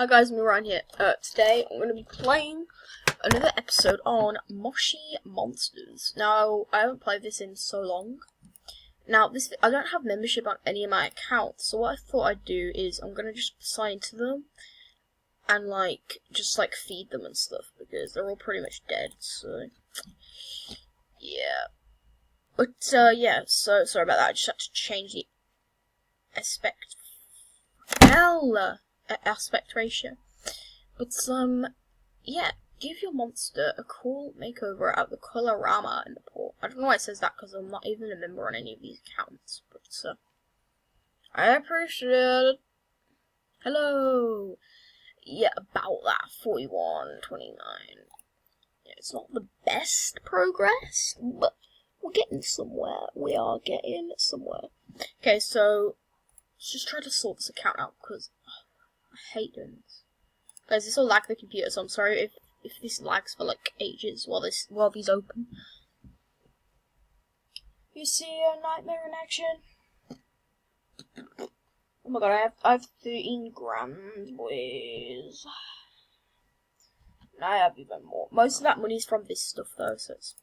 Hi guys, me Ryan here. Today I'm going to be playing another episode on Moshi Monsters. Now, I haven't played this in so long. Now, I don't have membership on any of my accounts, so what I thought I'd do is I'm going to just sign into them and just feed them and stuff, because they're all pretty much dead, so yeah. But yeah, so sorry about that. I just had to change the aspect ratio. But yeah, give your monster a cool makeover at the Colorama in the port. I don't know why it says that because I'm not even a member on any of these accounts, but I appreciate it. Hello. Yeah, about that 41.29. Yeah, it's not the best progress, but we're getting somewhere. We are getting somewhere. Okay, so let's just try to sort this account out because I hate doing this. Guys, this will lag the computer, so I'm sorry if this lags for ages while these open. You see a nightmare in action? Oh my god, I have 13 grand, boys. And I have even more. Most of that money's from this stuff though, so it's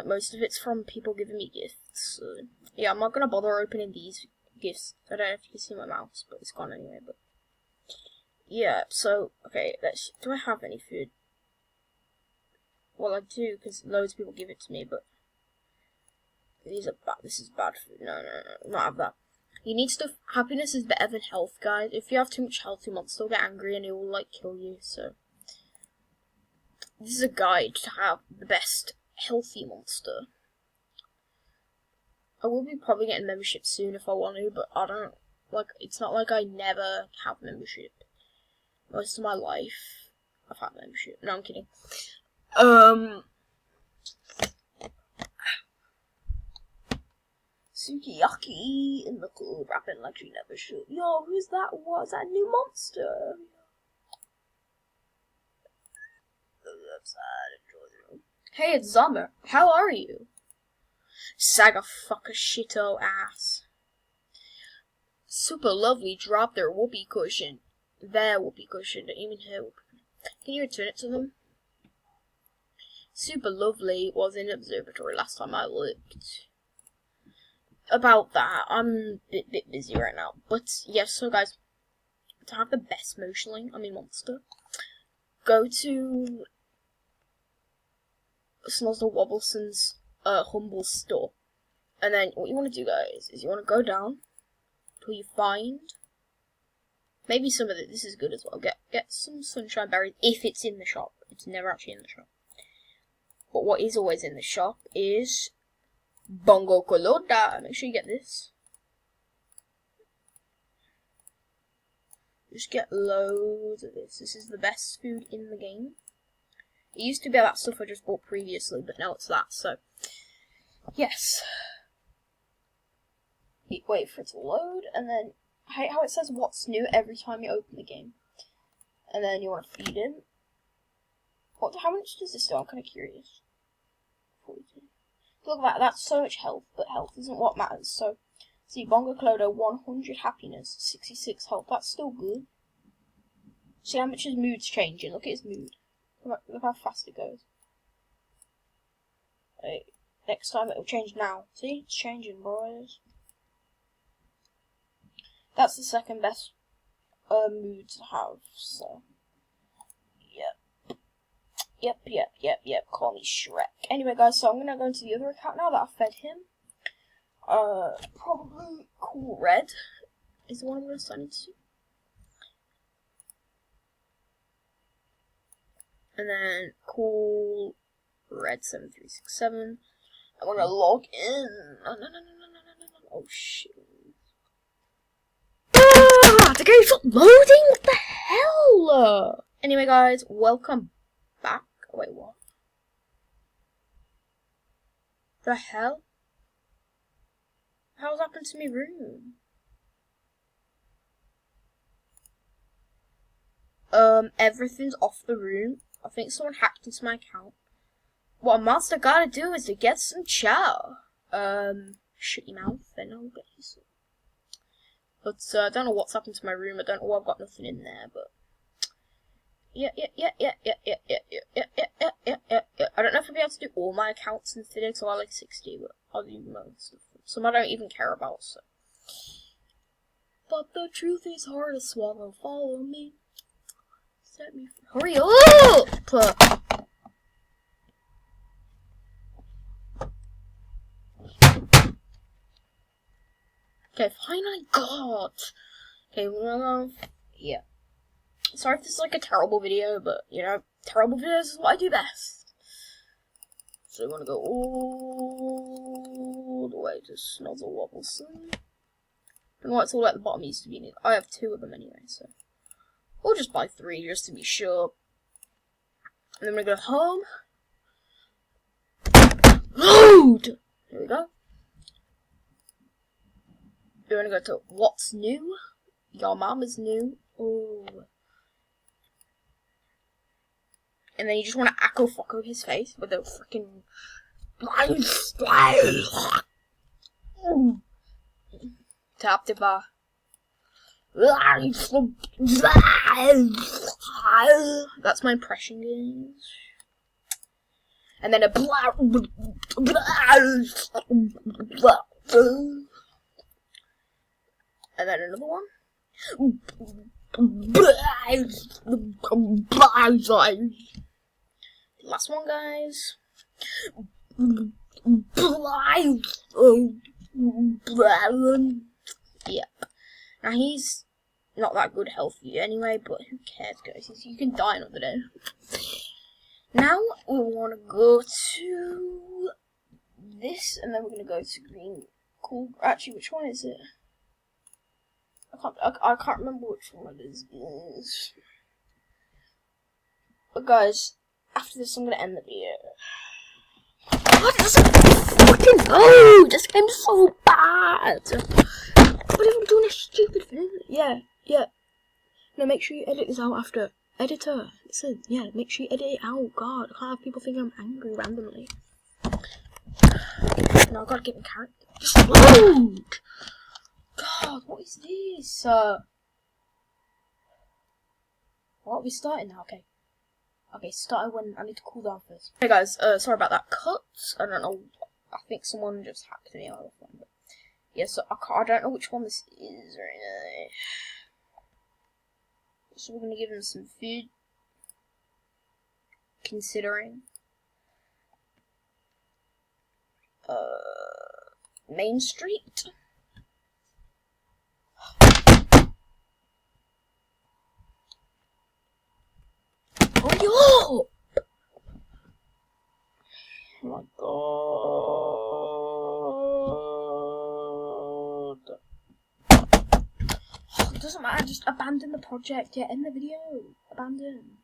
most of it's from people giving me gifts. So yeah, I'm not gonna bother opening these gifts. I don't know if you can see my mouse, but it's gone anyway. But yeah, so okay, do I have any food? Well, I do, because loads of people give it to me, but these are bad. This is bad food. No, not have that. You need stuff. Happiness is better than health, guys. If you have too much health, your monster will get angry and it will kill you. So this is a guide to have the best healthy monster. I will be probably getting membership soon if I want to, but I don't it's not like I never have membership. Most of my life, I've had membership. No, I'm kidding. Sukiyaki in the club, rapping like she never should. Yo, who's that? What's that new monster? Hey, it's Summer. How are you? Saga fuck a shito ass. Super lovely drop their whoopee cushion. Their whoopee cushion, don't even her whoopee cushion. Can you return it to them? Super lovely was in observatory last time I looked. About that, I'm a bit busy right now. But yes, so guys, to have the best monster, go to Snozzle Wobbleson's humble store. And then what you want to do, guys, is you want to go down till you find maybe some of this is good as well. Get some sunshine berries if it's in the shop. It's never actually in the shop. But what is always in the shop is Bongo Colada. Make sure you get this. Just get loads of this. This is the best food in the game. It used to be that stuff I just bought previously, but now it's that, so yes. Wait for it to load, and then I hate how it says what's new every time you open the game. And then you want to feed him. How much does this do? I'm kind of curious. 42. Look at that, that's so much health, but health isn't what matters. So, see, Bongo Clodo, 100 happiness, 66 health, that's still good. See how much his mood's changing, look at his mood. Look how fast it goes. Right. Next time it'll change now. See, it's changing, boys. That's the second best mood to have, so Yep, call me Shrek. Anyway, guys, so I'm gonna go into the other account now that I fed him. Probably Cool Red is the one I'm gonna sign into. And then Cool Red 7367. I'm gonna log in. No. Oh shit. The game's not loading? What the hell? Anyway, guys, welcome back. Wait, what? The hell? How's happened to me room? Everything's off the room. I think someone hacked into my account. What a monster gotta do is to get some chow. Shut your mouth, then I'll get you some. But I don't know what's happened to my room. I don't know why I've got nothing in there, but yeah. I don't know if I'll be able to do all my accounts in today, so I like 60, but I'll do most of them. Some I don't even care about, so. But the truth is hard to swallow. Follow me. Set me free. Hurry up! Okay, finally got. Okay, we're gonna go. Yeah. Sorry if this is like a terrible video, but you know, terrible videos is what I do best. So we're gonna go all the way to Snozzle Wobbleson. And what's all at the bottom used to be. I have 2 of them anyway, so we'll just buy 3 just to be sure. And then we're gonna go home. Load! Here we go. We're gonna go to what's new. Your mom is new. Ooh. And then you just want to Akko Focko his face with a freaking tap the bar. That's my impression, guys. And then a and then another one. Last one, guys. Yep. Now he's not that good healthy anyway, but who cares, guys? You can die another day. Now we want to go to this, and then we're gonna go to green. Cool. Actually, which one is it? I can't remember which one it is. But guys, after this, I'm gonna end the video. What is it? Fucking no! This game's so bad. What if I'm doing a stupid thing? Yeah. No, make sure you edit this out after. Editor, listen. Yeah, make sure you edit it out. God, I can't have people think I'm angry randomly. No, I gotta get my character. Just load. God, what is this? What are we starting now? Okay, starting when I need to cool down first. Hey guys, sorry about that cut. I don't know. I think someone just hacked me out of one. But yeah, so I don't know which one this is right now. So we're gonna give him some food. Considering. Main Street. Hurry up! Oh my god. It doesn't matter, just abandon the project. Yeah, end the video. Abandon.